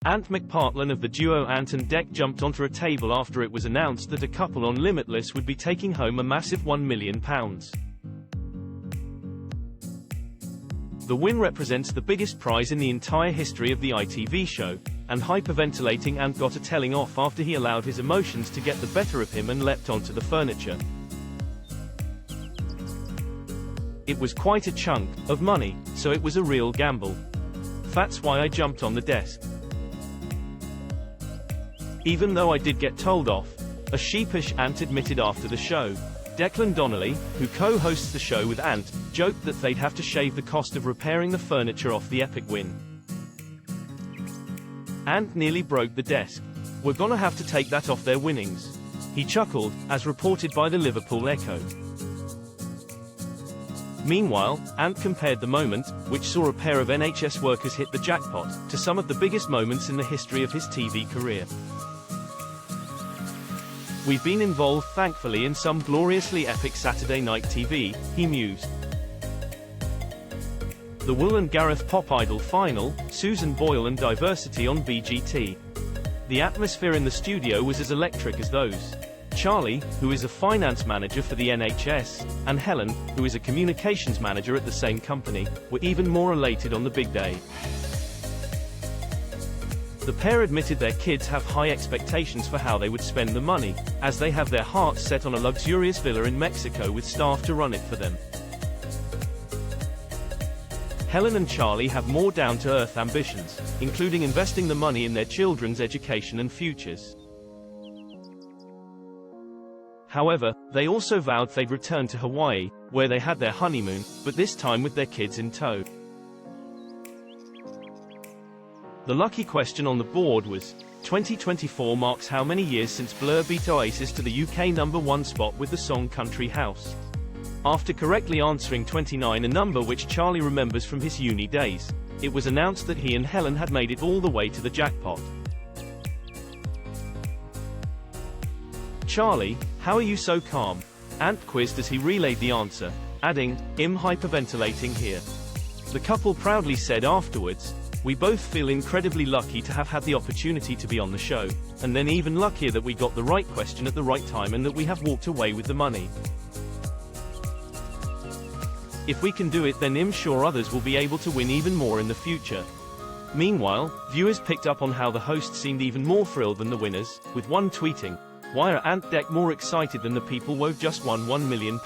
Ant McPartlin of the duo Ant and Dec jumped onto a table after it was announced that a couple on Limitless would be taking home a massive £1 million. The win represents the biggest prize in the entire history of the ITV show, and hyperventilating Ant got a telling off after he allowed his emotions to get the better of him and leapt onto the furniture. It was quite a chunk of money, so it was a real gamble. That's why I jumped on the desk. Even though I did get told off, a sheepish Ant admitted after the show. Declan Donnelly, who co-hosts the show with Ant, joked that they'd have to shave the cost of repairing the furniture off the epic win. Ant nearly broke the desk. "We're gonna have to take that off their winnings," he chuckled, as reported by the Liverpool Echo. Meanwhile, Ant compared the moment, which saw a pair of NHS workers hit the jackpot, to some of the biggest moments in the history of his TV career. "We've been involved, thankfully, in some gloriously epic Saturday night TV," he mused. The Will and Gareth Pop Idol final, Susan Boyle and Diversity on BGT. The atmosphere in the studio was as electric as those. Charlie, who is a finance manager for the NHS, and Helen, who is a communications manager at the same company, were even more elated on the big day. The pair admitted their kids have high expectations for how they would spend the money, as they have their hearts set on a luxurious villa in Mexico with staff to run it for them. Helen and Charlie have more down-to-earth ambitions, including investing the money in their children's education and futures. However, they also vowed they'd return to Hawaii, where they had their honeymoon, but this time with their kids in tow. The lucky question on the board was, 2024 marks how many years since Blur beat Oasis to the UK #1 spot with the song Country House. After correctly answering 29, a number which Charlie remembers from his uni days, it was announced that he and Helen had made it all the way to the jackpot. "Charlie, how are you so calm?" Ant quizzed as he relayed the answer, adding, "I'm hyperventilating here." The couple proudly said afterwards, "We both feel incredibly lucky to have had the opportunity to be on the show, and then even luckier that we got the right question at the right time and that we have walked away with the money. If we can do it, then I'm sure others will be able to win even more in the future." Meanwhile, viewers picked up on how the hosts seemed even more thrilled than the winners, with one tweeting, "Why are Ant Dec more excited than the people who've just won £1 million?"